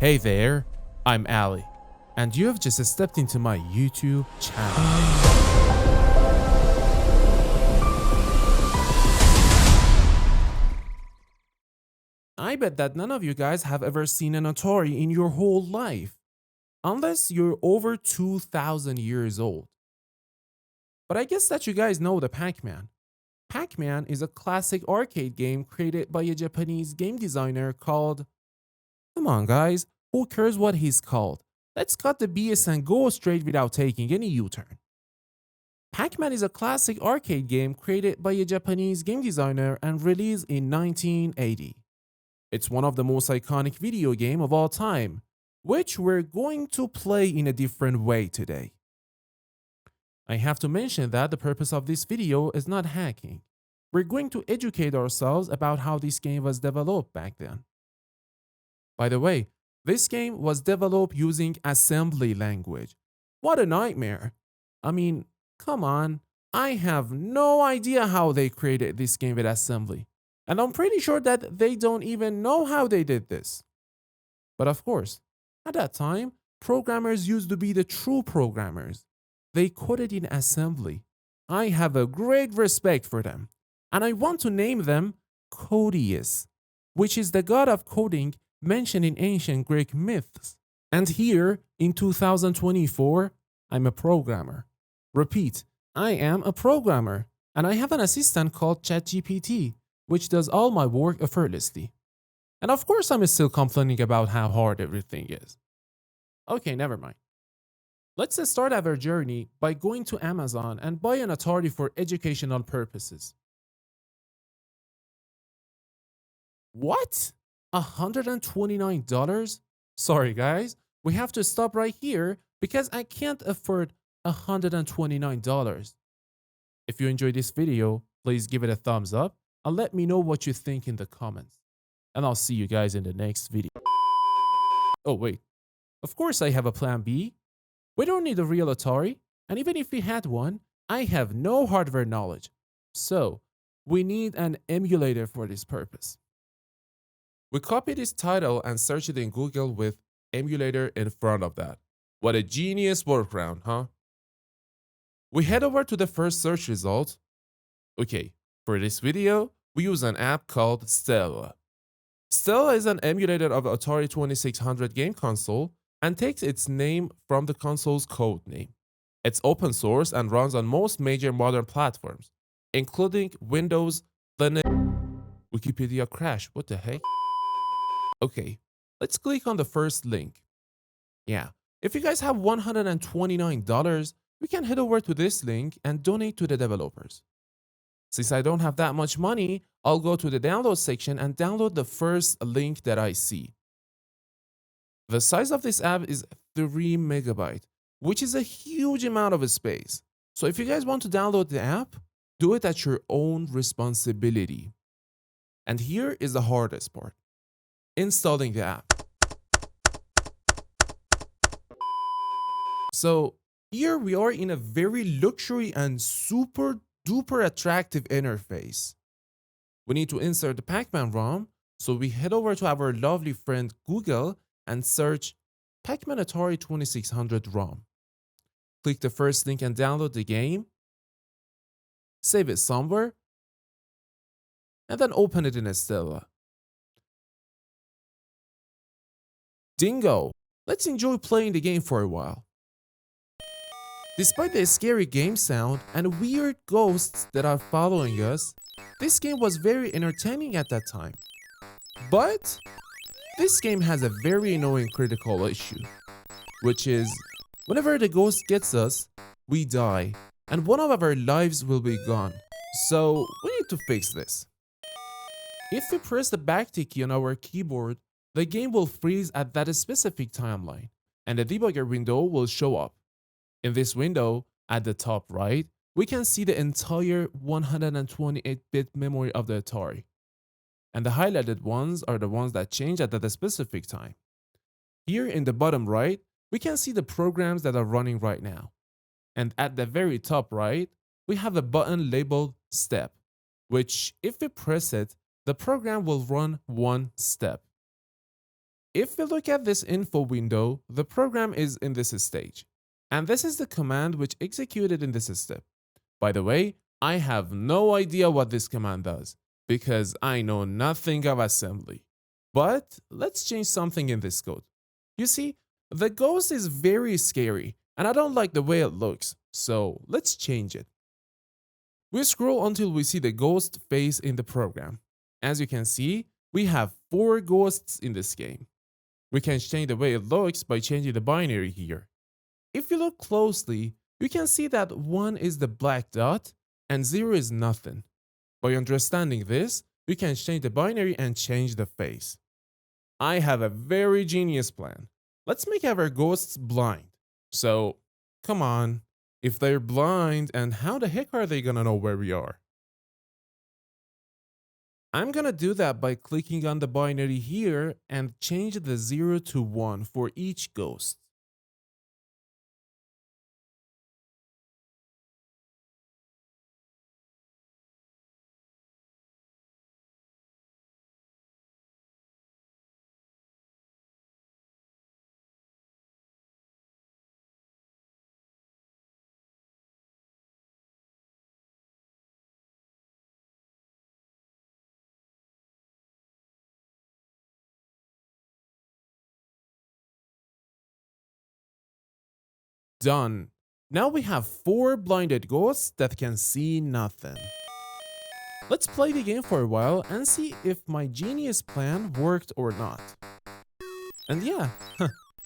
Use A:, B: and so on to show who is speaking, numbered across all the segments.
A: Hey there, I'm Ali, and you have just stepped into my YouTube channel. I bet that none of you guys have ever seen an Atari in your whole life, unless you're over 2,000 years old. But I guess that you guys know the Pac-Man. Pac-Man is a classic arcade game created by a Japanese game designer called... Come on guys, who cares what he's called? Let's cut the BS and go straight without taking any U-turn. Pac-Man is a classic arcade game created by a Japanese game designer and released in 1980. It's one of the most iconic video games of all time, which we're going to play in a different way today. I have to mention that the purpose of this video is not hacking. We're going to educate ourselves about how this game was developed back then. By the way, this game was developed using assembly language. What a nightmare! I mean, come on, I have no idea how they created this game with assembly. And I'm pretty sure that they don't even know how they did this. But of course, at that time, programmers used to be the true programmers. They coded in assembly. I have a great respect for them. And I want to name them Codius, which is the god of coding mentioned in ancient Greek myths. And here, in 2024, I'm a programmer. Repeat, I am a programmer. And I have an assistant called ChatGPT, which does all my work effortlessly. And of course, I'm still complaining about how hard everything is. Okay, never mind. Let's start our journey by going to Amazon and buy an Atari for educational purposes. What? $129? Sorry guys, we have to stop right here because I can't afford $129. If you enjoyed this video, please give it a thumbs up and let me know what you think in the comments. And I'll see you guys in the next video. Oh wait, of course I have a plan B. We don't need a real Atari, and even if we had one, I have no hardware knowledge. So, we need an emulator for this purpose. We copy this title and search it in Google with emulator in front of that. What a genius workaround, huh? We head over to the first search result. Okay, for this video, we use an app called Stella. Stella is an emulator of Atari 2600 game console and takes its name from the console's code name. It's open source and runs on most major modern platforms, including Windows, Linux. Wikipedia crash, what the heck? Okay, let's click on the first link. Yeah, if you guys have $129, we can head over to this link and donate to the developers. Since I don't have that much money, I'll go to the download section and download the first link that I see. The size of this app is 3 megabytes, which is a huge amount of space. So if you guys want to download the app, do it at your own responsibility. And here is the hardest part: installing the app. So here we are in a very luxury and super duper attractive interface. We need to insert the Pac-Man ROM, so we head over to our lovely friend Google and search Pac-Man Atari 2600 ROM. Click the first link and download the game. Save it somewhere. And then open it in Stella. Dingo! Let's enjoy playing the game for a while. Despite the scary game sound and weird ghosts that are following us, this game was very entertaining at that time. But this game has a very annoying critical issue, which is whenever the ghost gets us, we die, and one of our lives will be gone. So we need to fix this. If we press the backtick key on our keyboard, the game will freeze at that specific timeline, and the debugger window will show up. In this window, at the top right, we can see the entire 128-bit memory of the Atari. And the highlighted ones are the ones that change at that specific time. Here in the bottom right, we can see the programs that are running right now. And at the very top right, we have a button labeled Step, which if we press it, the program will run one step. If we look at this info window, the program is in this stage. And this is the command which executed in this step. By the way, I have no idea what this command does because I know nothing of assembly. But let's change something in this code. You see, the ghost is very scary and I don't like the way it looks, so let's change it. We scroll until we see the ghost face in the program. As you can see, we have 4 ghosts in this game. We can change the way it looks by changing the binary here. If you look closely, you can see that 1 is the black dot and 0 is nothing. By understanding this, we can change the binary and change the face. I have a very genius plan. Let's make our ghosts blind. So, come on, if they're blind, and how the heck are they gonna know where we are? I'm gonna do that by clicking on the binary here and change the 0 to 1 for each ghost. Done. Now we have 4 blinded ghosts that can see nothing. Let's play the game for a while and see if my genius plan worked or not. And yeah,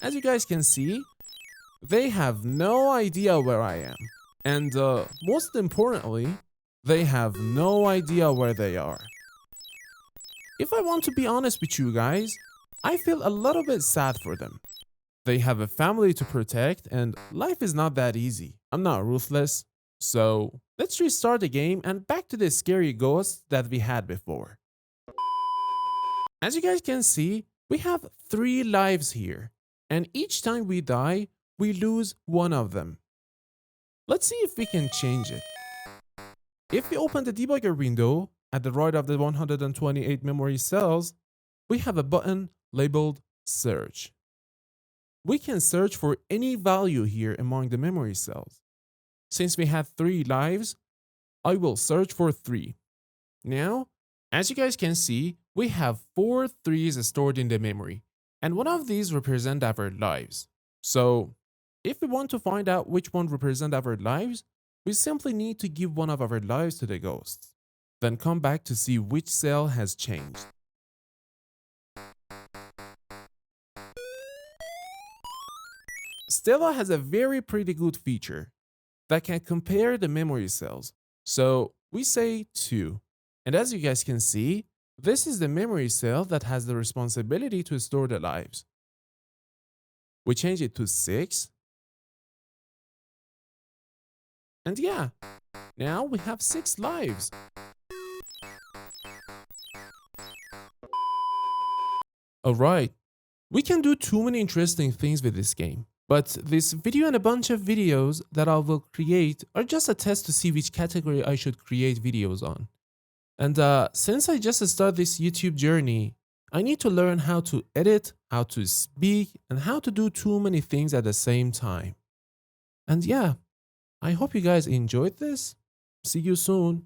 A: as you guys can see, they have no idea where I am. And most importantly, they have no idea where they are. If I want to be honest with you guys, I feel a little bit sad for them. They have a family to protect and life is not that easy. I'm not ruthless. So let's restart the game and back to the scary ghosts that we had before. As you guys can see, we have 3 lives here. And each time we die, we lose 1 of them. Let's see if we can change it. If we open the debugger window at the right of the 128 memory cells, we have a button labeled Search. We can search for any value here among the memory cells. Since we have 3 lives, I will search for 3. Now, as you guys can see, we have 4 3s stored in the memory, and one of these represent our lives. So, if we want to find out which one represent our lives, we simply need to give one of our lives to the ghosts. Then come back to see which cell has changed. Stella has a very pretty good feature that can compare the memory cells. So we say 2. And as you guys can see, this is the memory cell that has the responsibility to store the lives. We change it to 6. And yeah, now we have 6 lives. Alright, we can do too many interesting things with this game. But this video and a bunch of videos that I will create are just a test to see which category I should create videos on. And since I just started this YouTube journey, I need to learn how to edit, how to speak, and how to do too many things at the same time. And yeah, I hope you guys enjoyed this. See you soon.